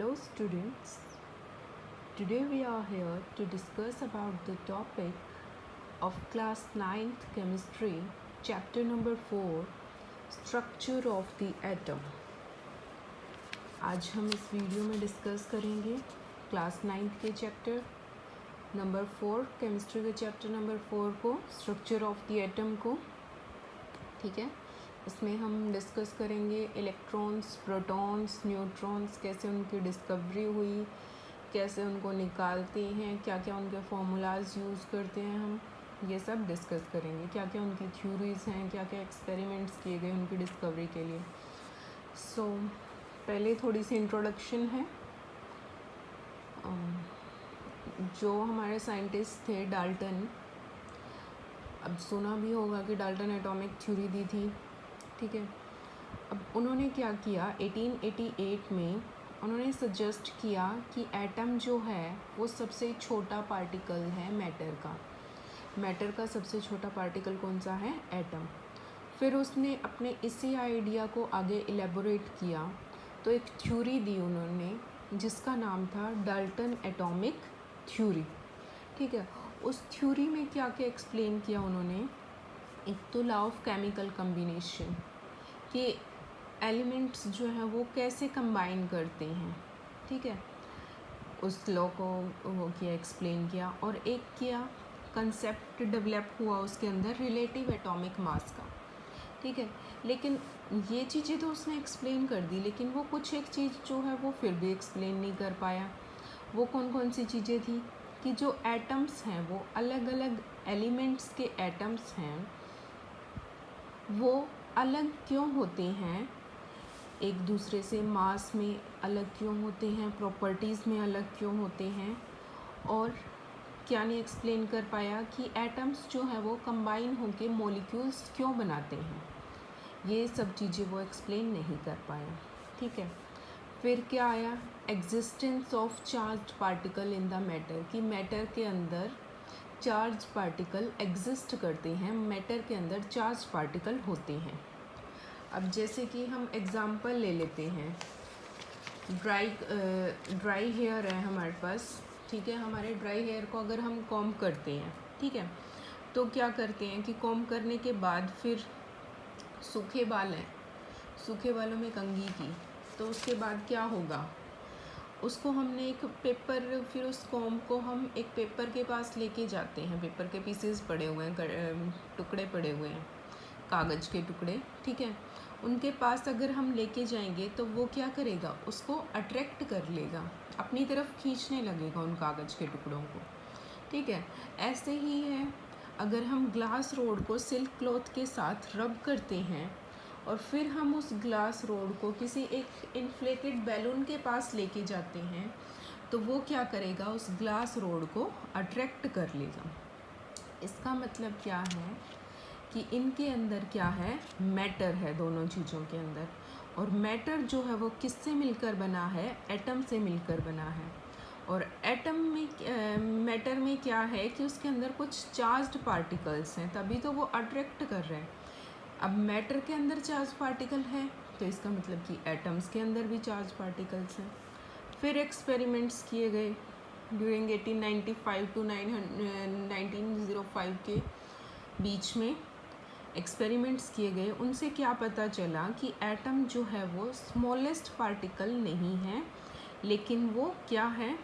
Hello students, today we are here to discuss about the topic of class 9th chemistry, chapter number 4, structure of the atom. आज हम इस video में discuss करेंगे class 9th के chapter number 4 chemistry के chapter number 4 को, structure of the atom को. ठीक है, इसमें हम डिस्कस करेंगे इलेक्ट्रॉन्स, प्रोटॉन्स, न्यूट्रॉन्स, कैसे उनकी डिस्कवरी हुई, कैसे उनको निकालते हैं, क्या क्या उनके फार्मूलाज यूज़ करते हैं, हम ये सब डिस्कस करेंगे. क्या क्या उनकी थ्योरीज़ हैं, क्या क्या एक्सपेरिमेंट्स किए गए उनकी डिस्कवरी के लिए. सो पहले थोड़ी सी इंट्रोडक्शन है. जो हमारे साइंटिस्ट थे डाल्टन, अब सुना भी होगा कि डाल्टन एटॉमिक थ्योरी दी थी. ठीक है, अब उन्होंने क्या किया, 1888 में उन्होंने सजेस्ट किया कि एटम जो है वो सबसे छोटा पार्टिकल है मैटर का. मैटर का सबसे छोटा पार्टिकल कौन सा है? एटम. फिर उसने अपने इसी आइडिया को आगे इलेबोरेट किया, तो एक थ्योरी दी उन्होंने जिसका नाम था डाल्टन एटॉमिक थ्योरी. ठीक है, उस थ्योरी में क्या क्या एक्सप्लेन किया उन्होंने. एक तो लॉ ऑफ केमिकल कम्बिनेशन, कि एलिमेंट्स जो हैं वो कैसे कंबाइन करते हैं. ठीक है, उस लॉ को वो किया, एक्सप्लेन किया. और एक किया कंसेप्ट डेवलप हुआ उसके अंदर रिलेटिव एटॉमिक मास का. ठीक है, लेकिन ये चीज़ें तो उसने एक्सप्लेन कर दी, लेकिन वो कुछ एक चीज़ जो है वो फिर भी एक्सप्लेन नहीं कर पाया. वो कौन कौन सी चीज़ें थी कि जो एटम्स हैं वो अलग अलग एलिमेंट्स के एटम्स हैं वो अलग क्यों होते हैं, एक दूसरे से मास में अलग क्यों होते हैं, प्रॉपर्टीज़ में अलग क्यों होते हैं. और क्या नहीं एक्सप्लेन कर पाया कि एटम्स जो है वो कंबाइन होके मॉलिक्यूल्स क्यों बनाते हैं. ये सब चीज़ें वो एक्सप्लेन नहीं कर पाया. ठीक है, फिर क्या आया, existence of charged particle in the matter, कि मैटर के अंदर चार्ज पार्टिकल एग्जिस्ट करते हैं, मैटर के अंदर चार्ज पार्टिकल होते हैं. अब जैसे कि हम एग्ज़ाम्पल ले लेते हैं, ड्राई हेयर है हमारे पास. ठीक है, हमारे ड्राई हेयर को अगर हम कॉम्ब करते हैं, ठीक है, तो क्या करते हैं कि कॉम्ब करने के बाद फिर सूखे बाल हैं, सूखे बालों में कंघी की, तो उसके बाद क्या होगा, उसको हमने एक पेपर, फिर उस कॉम्ब को हम एक पेपर के पास लेके जाते हैं. पेपर के पीसेस पड़े हुए हैं, टुकड़े पड़े हुए हैं, कागज़ के टुकड़े. ठीक है, उनके पास अगर हम लेके जाएंगे तो वो क्या करेगा, उसको अट्रैक्ट कर लेगा, अपनी तरफ खींचने लगेगा उन कागज़ के टुकड़ों को. ठीक है, ऐसे ही है अगर हम ग्लास रोड को सिल्क क्लॉथ के साथ रब करते हैं और फिर हम उस ग्लास रोड को किसी एक इन्फ्लेटेड बैलून के पास लेके जाते हैं, तो वो क्या करेगा, उस ग्लास रोड को अट्रैक्ट कर लेगा. इसका मतलब क्या है कि इनके अंदर क्या है, मैटर है दोनों चीज़ों के अंदर. और मैटर जो है वो किससे मिलकर बना है, एटम से मिलकर बना है. और एटम में मैटर में क्या है कि उसके अंदर कुछ चार्ज्ड पार्टिकल्स हैं, तभी तो वो अट्रैक्ट कर रहे हैं. अब मैटर के अंदर चार्ज पार्टिकल है, तो इसका मतलब कि एटम्स के अंदर भी चार्ज पार्टिकल्स हैं. फिर एक्सपेरिमेंट्स किए गए ड्यूरिंग 1895 टू 1905 के बीच में एक्सपेरिमेंट्स किए गए. उनसे क्या पता चला कि एटम जो है वो स्मॉलेस्ट पार्टिकल नहीं है, लेकिन वो क्या है,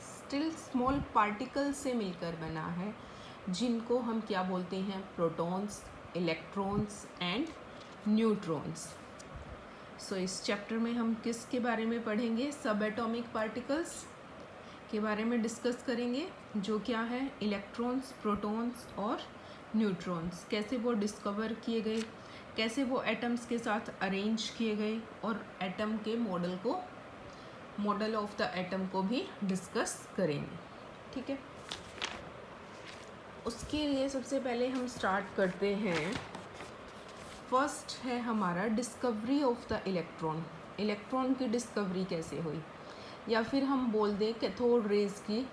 स्टिल स्मॉल पार्टिकल से मिलकर बना है, जिनको हम क्या बोलते हैं, प्रोटॉन्स, इलेक्ट्रॉन्स एंड न्यूट्रॉन्स. सो इस चैप्टर में हम किसके बारे में पढ़ेंगे, सब एटॉमिक पार्टिकल्स के बारे में डिस्कस करेंगे, जो क्या है इलेक्ट्रॉन्स, प्रोटॉन्स और न्यूट्रॉन्स. कैसे वो डिस्कवर किए गए, कैसे वो एटम्स के साथ अरेंज किए गए, और एटम के मॉडल ऑफ द एटम को भी डिस्कस करेंगे. ठीक है, उसके लिए सबसे पहले हम स्टार्ट करते हैं. फर्स्ट है हमारा discovery of the electron. Electron की डिस्कवरी कैसे हुई, या फिर हम बोल दें कैथोड रेज की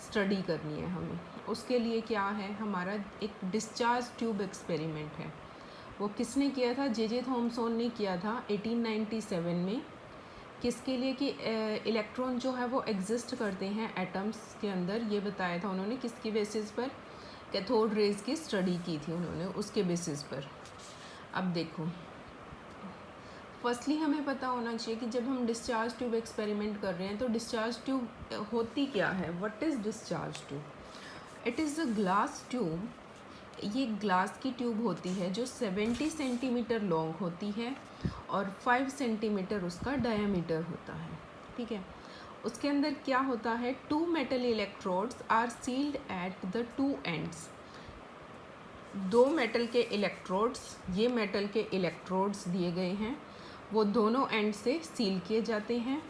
स्टडी करनी है हमें. उसके लिए क्या है, हमारा एक डिस्चार्ज ट्यूब एक्सपेरिमेंट है. वो किसने किया था, जे थॉमसन ने किया था 1897 में. किसके लिए कि इलेक्ट्रॉन जो है वो एग्जिस्ट करते हैं एटम्स के अंदर, ये बताया था उन्होंने। किसकी बेसिस पर? कैथोड रेज की स्टडी की थी उन्होंने, उसके बेसिस पर। अब देखो, फर्स्टली हमें पता होना चाहिए कि जब हम डिस्चार्ज ट्यूब एक्सपेरिमेंट कर रहे हैं तो डिस्चार्ज ट्यूब होती क्या है। What is discharge tube? It is a glass tube. ये ग्लास की ट्यूब होती है जो 70 सेंटीमीटर लॉन्ग होती है और 5 सेंटीमीटर उसका डायामीटर होता है, ठीक है। उसके अंदर क्या होता है, 2 metal electrodes are sealed at the 2 ends. 2 metal के इलेक्ट्रोड्स, ये मेटल के इलेक्ट्रोड्स दिए गए हैं, वो दोनों एंड से सील किए जाते हैं।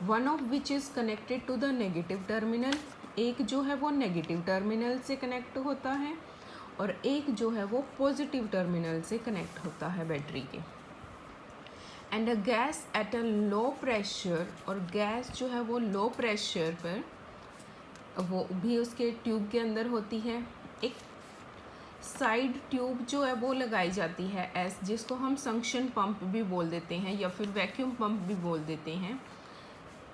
One of which is connected to the negative terminal, एक जो है वो नेगेटिव टर्मिनल से कनेक्ट होता है और एक जो है वो पॉजिटिव टर्मिनल से कनेक्ट होता है बैटरी के। And a gas at a low pressure, और गैस जो है वो लो प्रेशर पर वो भी उसके ट्यूब के अंदर होती है। एक साइड ट्यूब जो है वो लगाई जाती है एस, जिसको हम सक्शन पंप भी बोल देते हैं या फिर वैक्यूम पंप भी बोल देते हैं,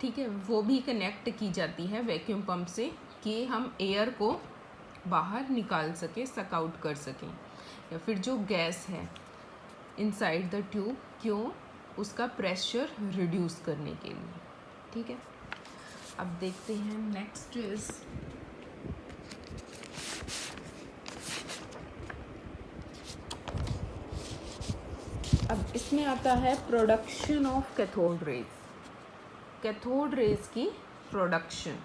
ठीक है। वो भी कनेक्ट की जाती है वैक्यूम पंप से कि हम एयर को बाहर निकाल सके, सक आउट कर सकें। या फिर जो गैस है इनसाइड द ट्यूब, क्यों? उसका प्रेशर रिड्यूस करने के लिए, ठीक है। अब देखते हैं नेक्स्ट इज अब इसमें आता है production of cathode raise. Cathode rays की प्रोडक्शन।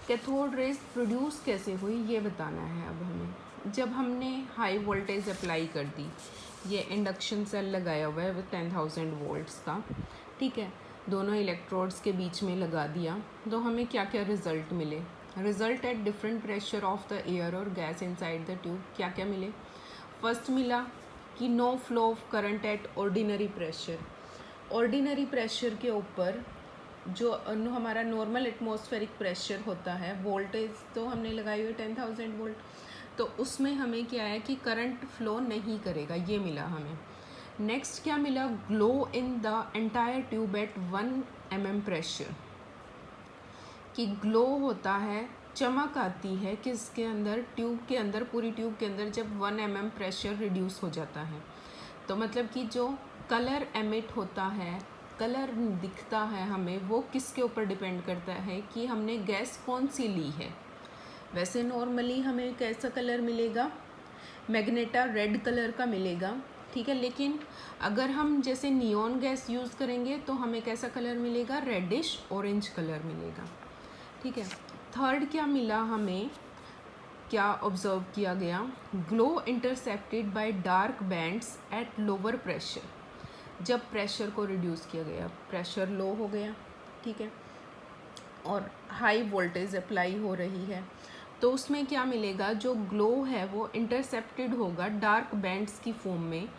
कैथोड रेज प्रोड्यूस कैसे हुई ये बताना है अब हमें। जब हमने हाई वोल्टेज अप्लाई कर दी, ये इंडक्शन सेल लगाया हुआ है वो 10,000 वोल्ट्स का, ठीक है, दोनों इलेक्ट्रोड्स के बीच में लगा दिया, तो हमें क्या क्या रिज़ल्ट मिले। Result at different pressure of the air और गैस इनसाइड द ट्यूब क्या क्या मिले। फर्स्ट मिला कि no flow of current at ordinary pressure. Ordinary pressure के ऊपर जो हमारा नॉर्मल एटमॉस्फेरिक प्रेशर होता है, वोल्टेज तो हमने लगाई हुई 10,000 वोल्ट, तो उसमें हमें क्या है कि करंट फ्लो नहीं करेगा, ये मिला हमें। नेक्स्ट क्या मिला, glow in the entire tube at 1 mm pressure, कि ग्लो होता है, चमक आती है किसके अंदर, ट्यूब के अंदर, पूरी ट्यूब के अंदर जब 1 mm प्रेशर रिड्यूस हो जाता है। तो मतलब कि जो कलर एमिट होता है, कलर दिखता है हमें, वो किसके ऊपर डिपेंड करता है कि हमने गैस कौन सी ली है। वैसे नॉर्मली हमें कैसा कलर मिलेगा, मैग्नेटा रेड कलर का मिलेगा, ठीक है, लेकिन अगर हम जैसे नियॉन गैस यूज़ करेंगे तो हमें कैसा कलर मिलेगा, रेडिश ऑरेंज कलर मिलेगा, ठीक है। थर्ड क्या मिला हमें, क्या ऑब्जर्व किया गया, glow intercepted bye dark bands at lower pressure. जब प्रेशर को रिड्यूस किया गया, प्रेशर लो हो गया, ठीक है, और हाई वोल्टेज अप्लाई हो रही है, तो उसमें क्या मिलेगा, जो ग्लो है वो इंटरसेप्टेड होगा डार्क बैंड्स की फॉर्म में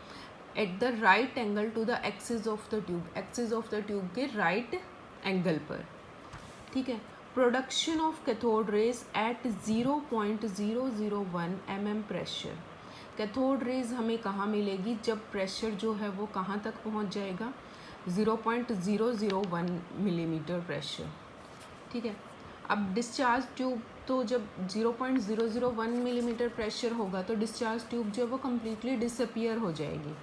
at the right angle to the axis of the tube, axis of the tube के राइट एंगल पर, ठीक है। Production of cathode rays at 0.001 mm pressure. Cathode rays हमें कहाँ मिलेगी, जब प्रेशर जो है वो कहाँ तक पहुँच जाएगा, 0.001 मिलीमीटर प्रेशर, ठीक है। अब डिस्चार्ज ट्यूब तो जब 0.001 मिलीमीटर प्रेशर होगा तो डिस्चार्ज ट्यूब जो है वो कम्प्लीटली डिसअपियर हो जाएगी,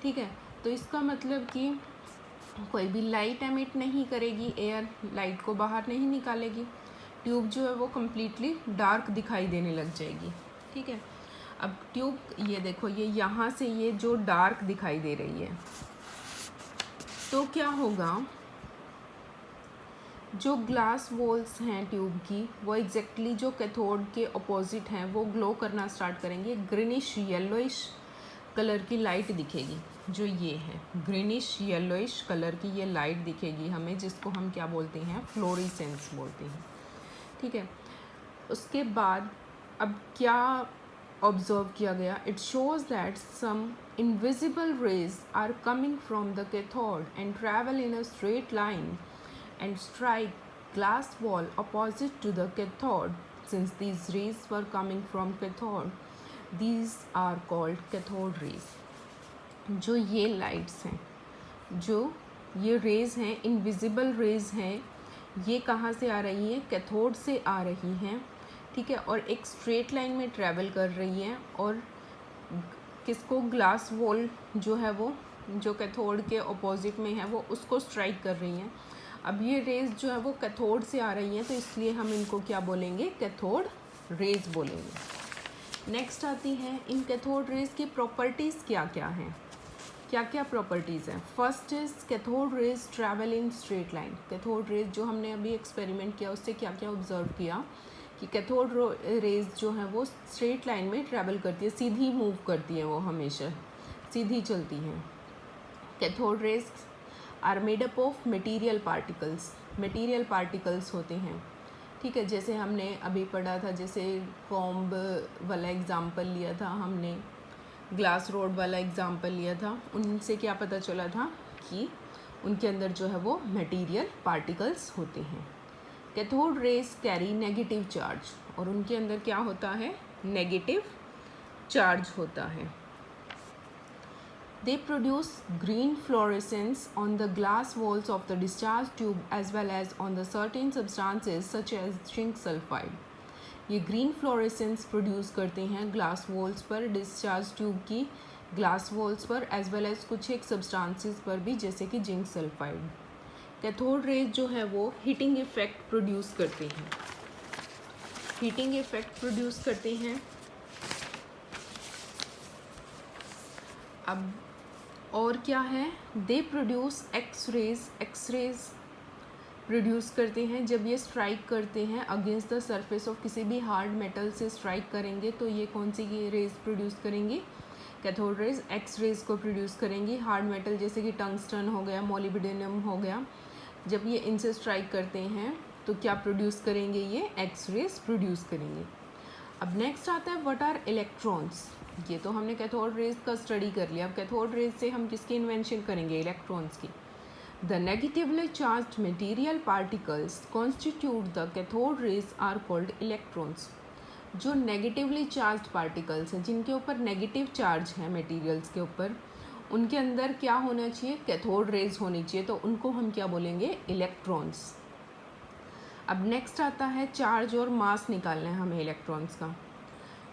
ठीक है। तो इसका मतलब कि कोई भी लाइट एमिट नहीं करेगी, एयर लाइट को बाहर नहीं निकालेगी, ट्यूब जो है वो कम्प्लीटली डार्क दिखाई देने लग जाएगी, ठीक है। अब ट्यूब, ये देखो, ये यहाँ से ये जो डार्क दिखाई दे रही है, तो क्या होगा, जो ग्लास वॉल्स हैं ट्यूब की वो एग्जैक्टली जो कैथोड के अपोजिट हैं वो ग्लो करना स्टार्ट करेंगे, ग्रीनिश येलोइश कलर की लाइट दिखेगी, जो ये है ग्रीनिश येलोइश कलर की ये लाइट दिखेगी हमें, जिसको हम क्या बोलते हैं, फ्लोरेसेंस बोलते हैं, ठीक है। उसके बाद अब क्या ऑब्जर्व किया गया, it shows that some invisible rays are coming from the cathode and travel in a straight line and strike glass wall opposite to the cathode. Since these rays were coming from cathode, these are called cathode rays. जो ये lights हैं, जो ये rays हैं, invisible rays हैं, ये कहाँ से आ रही हैं? कैथोड से आ रही हैं, ठीक है, और एक स्ट्रेट लाइन में ट्रैवल कर रही हैं और किसको, ग्लास वॉल जो है वो, जो कैथोड के ऑपोजिट में है, वो उसको स्ट्राइक कर रही हैं। अब ये रेज़ जो है वो कैथोड से आ रही हैं, तो इसलिए हम इनको क्या बोलेंगे? कैथोड रेज़ बोलेंगे। नेक्स्ट आती है, इन कैथोड रेज़ की प्रॉपर्टीज़ क्या क्या हैं? क्या क्या प्रॉपर्टीज़ हैं? First is cathode rays travel in straight line. Cathode rays जो हमने अभी एक्सपेरिमेंट किया उससे क्या क्या ऑब्जर्व किया कि कैथोड रेज जो है वो स्ट्रेट लाइन में ट्रैवल करती है, सीधी मूव करती है, वो हमेशा सीधी चलती हैं। Cathode rays are made up of material particles. Material particles होते हैं, ठीक है, जैसे हमने अभी पढ़ा था, जैसे कॉम्ब वाला एग्जाम्पल लिया था हमने, ग्लास रोड वाला एग्जाम्पल लिया था, उनसे क्या पता चला था कि उनके अंदर जो है वो मटेरियल पार्टिकल्स होते हैं। Cathode raise carry negative charge, और उनके अंदर क्या होता है? नेगेटिव चार्ज होता है। They produce green fluorescence on the glass walls of the discharge tube as well as on the certain substances such as zinc sulphide. ये ग्रीन फ्लोरेसेंस प्रोड्यूस करते हैं ग्लास वॉल्स पर, डिस्चार्ज ट्यूब की glass walls पर, as well as कुछ एक substances पर भी, जैसे कि जिंक सल्फाइड। कैथोड रेज जो है वो हीटिंग इफेक्ट प्रोड्यूस करते हैं, हीटिंग इफेक्ट प्रोड्यूस करते हैं। अब और क्या है? They produce x raise produce करते हैं। जब ये स्ट्राइक करते हैं अगेंस्ट द सरफेस ऑफ किसी भी हार्ड मेटल से स्ट्राइक करेंगे तो ये कौन सी रेज प्रोड्यूस करेंगी? कैथोड रेज एक्स रेज को प्रोड्यूस करेंगी। हार्ड मेटल जैसे कि टंगस्टन हो गया, मोलिब्डेनम हो गया, जब ये इनसे स्ट्राइक करते हैं तो क्या प्रोड्यूस करेंगे? ये एक्स रेज प्रोड्यूस करेंगे। अब नेक्स्ट आता है व्हाट आर इलेक्ट्रॉन्स। ये तो हमने कैथोड रेज का स्टडी कर लिया। अब कैथोड रेज से हम किसकी इन्वेंशन करेंगे? इलेक्ट्रॉन्स की। The negatively charged material particles constitute the cathode rays are called electrons. जो नेगेटिवली चार्ज पार्टिकल्स हैं, जिनके ऊपर नेगेटिव चार्ज है मटेरियल्स के ऊपर, उनके अंदर क्या होना चाहिए? कैथोड रेज होनी चाहिए, तो उनको हम क्या बोलेंगे? इलेक्ट्रॉन्स। अब नेक्स्ट आता है चार्ज और मास निकालना है हमें इलेक्ट्रॉन्स का।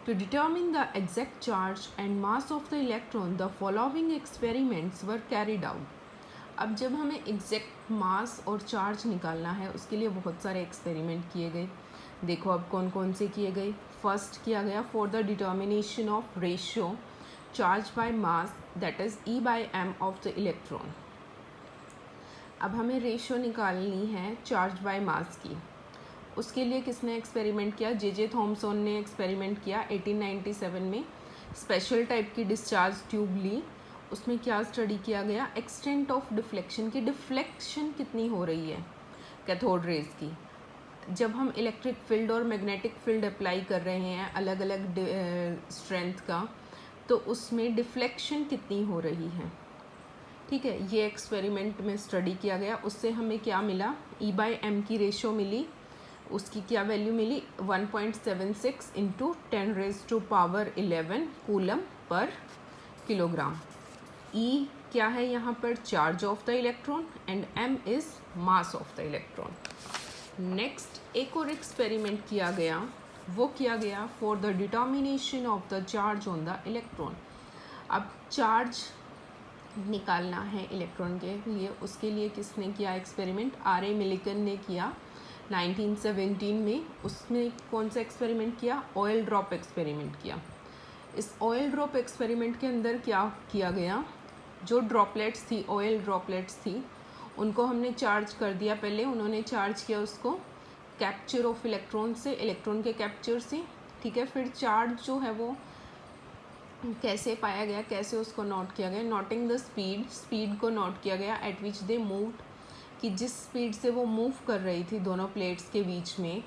To determine the exact charge and mass of the electron, the following experiments were carried out. अब जब हमें एग्जैक्ट मास और चार्ज निकालना है उसके लिए बहुत सारे एक्सपेरिमेंट किए गए। देखो अब कौन कौन से किए गए। फर्स्ट किया गया for the determination of ratio charge by mass, that is E/m of the electron. अब हमें रेशियो निकालनी है चार्ज बाय मास की। उसके लिए किसने एक्सपेरिमेंट किया? जे थॉमसन ने एक्सपेरिमेंट किया 1897 में। स्पेशल टाइप की डिस्चार्ज ट्यूब ली, उसमें क्या स्टडी किया गया? एक्सटेंट ऑफ डिफ्लेक्शन की, डिफ्लेक्शन कितनी हो रही है कैथोड रेज की। जब हम इलेक्ट्रिक फील्ड और मैग्नेटिक फील्ड अप्लाई कर रहे हैं अलग अलग स्ट्रेंथ का, तो उसमें डिफ्लेक्शन कितनी हो रही है, ठीक है। ये एक्सपेरिमेंट में स्टडी किया गया। उससे हमें क्या मिला? E/m की रेशियो मिली। उसकी क्या वैल्यू मिली? 1.76 into 10⁻11 coulomb per kilogram. E क्या है यहाँ पर? Charge of the electron, and m is mass of the electron. Next एक और एक्सपेरिमेंट किया गया, वो किया गया for the determination of the charge on the electron. अब चार्ज निकालना है इलेक्ट्रॉन के लिए, उसके लिए किसने किया एक्सपेरिमेंट? R.A. मिलिकन ने किया 1917 में। उसमें कौन सा एक्सपेरिमेंट किया? ऑयल ड्रॉप एक्सपेरिमेंट किया। इस ऑयल ड्रॉप एक्सपेरिमेंट के अंदर क्या किया गया? जो ड्रॉपलेट्स थी, ऑयल ड्रॉपलेट्स थी, उनको हमने चार्ज कर दिया। पहले उन्होंने चार्ज किया उसको कैप्चर ऑफ इलेक्ट्रॉन से, इलेक्ट्रॉन के कैप्चर से, ठीक है। फिर चार्ज जो है वो कैसे पाया गया, कैसे उसको नोट किया गया? नोटिंग द स्पीड, स्पीड को नोट किया गया एट विच दे मूव्ड, कि जिस स्पीड से वो मूव कर रही थी दोनों प्लेट्स के बीच में,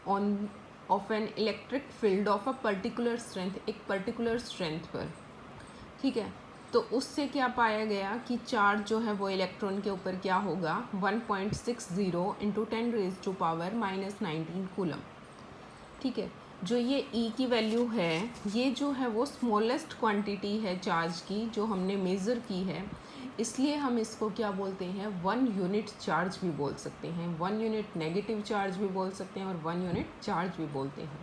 on off an electric field of a particular strength, एक पर्टिकुलर स्ट्रेंथ पर, ठीक है। तो उससे क्या पाया गया कि चार्ज जो है वो इलेक्ट्रॉन के ऊपर क्या होगा? 1.60 इंटू 10⁻⁻19 कूलम, ठीक है। जो ये E की वैल्यू है, ये जो है वो स्मॉलेस्ट क्वांटिटी है चार्ज की जो हमने मेज़र की है, इसलिए हम इसको क्या बोलते हैं, 1 यूनिट चार्ज भी बोल सकते हैं, 1 यूनिट नेगेटिव चार्ज भी बोल सकते हैं और 1 यूनिट चार्ज भी बोलते हैं।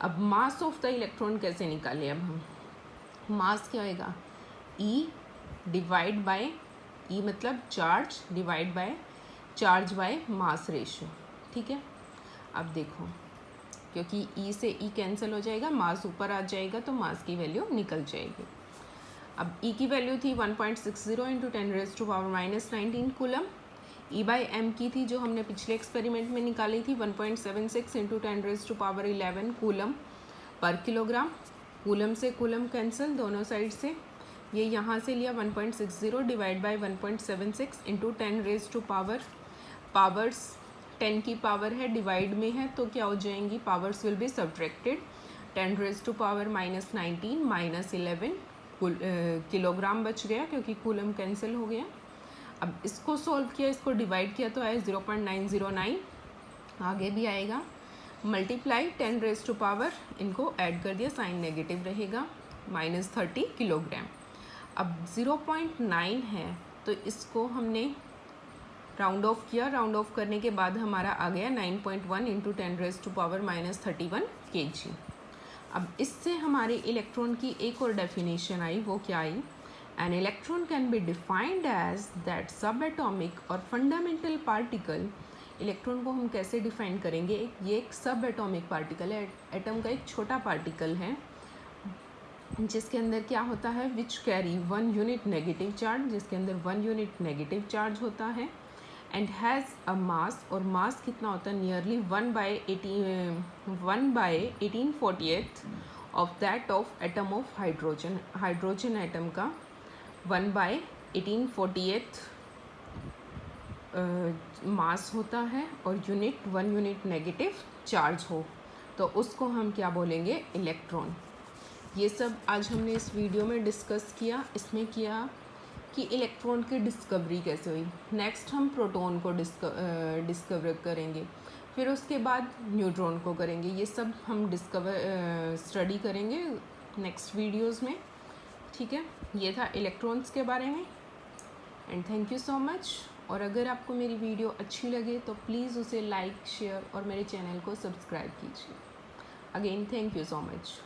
अब मास ऑफ द इलेक्ट्रॉन कैसे निकालें, अब हम मास क्या होएगा, E डिवाइड बाय E मतलब charge divide by charge by mass ratio, ठीक है। अब देखो, क्योंकि E से E कैंसिल हो जाएगा, मास ऊपर आ जाएगा तो मास की वैल्यू निकल जाएगी। अब E की वैल्यू थी 1.60 into 10⁻⁻19 coulomb. E by M की थी जो हमने पिछले एक्सपेरिमेंट में निकाली थी 1.76 into 10⁻11 coulomb per kilogram. Coulomb से कूलम कैंसिल दोनों साइड से, ये यहाँ से लिया 1.60 डिवाइड बाई 1.76 इंटू 10⁻, पावर्स 10 की पावर है, डिवाइड में है तो क्या हो जाएंगी, powers will be subtracted, 10⁻⁻19 minus 11 kilogram बच गया क्योंकि कूलम कैंसिल हो गया। अब इसको सॉल्व किया, इसको डिवाइड किया तो आया 0.909, आगे भी आएगा, मल्टीप्लाई 10⁻, इनको ऐड कर दिया, साइन नेगेटिव रहेगा, -30 किलोग्राम। अब 0.9 है तो इसको हमने राउंड ऑफ किया, राउंड ऑफ करने के बाद हमारा आ गया 9.1 इंटू 10⁻31 kg। अब इससे हमारे इलेक्ट्रॉन की एक और डेफिनेशन आई, वो क्या आई, an electron can be defined as that subatomic और फंडामेंटल पार्टिकल। इलेक्ट्रॉन को हम कैसे डिफाइन करेंगे, ये एक सब एटॉमिक पार्टिकल है, एटम का एक छोटा पार्टिकल है जिसके अंदर क्या होता है, which carry 1 unit negative charge, जिसके अंदर 1 यूनिट नेगेटिव चार्ज होता है, एंड हैज़ अ मास, और मास कितना होता है, nearly 1/1848 of that of atom of hydrogen, hydrogen atom का 1/1848 मास होता है और यूनिट 1 यूनिट नेगेटिव चार्ज हो तो उसको हम क्या बोलेंगे, इलेक्ट्रॉन। ये सब आज हमने इस वीडियो में डिस्कस किया, इसमें किया कि इलेक्ट्रॉन की डिस्कवरी कैसे हुई। नेक्स्ट हम प्रोटॉन को डिस्कवर करेंगे, फिर उसके बाद न्यूट्रॉन को करेंगे, ये सब हम स्टडी करेंगे नेक्स्ट वीडियोस में, ठीक है। ये था इलेक्ट्रॉन्स के बारे में, and thank you so much. और अगर आपको मेरी वीडियो अच्छी लगे तो प्लीज़ उसे लाइक, शेयर और मेरे चैनल को सब्सक्राइब कीजिए। Again thank you so much.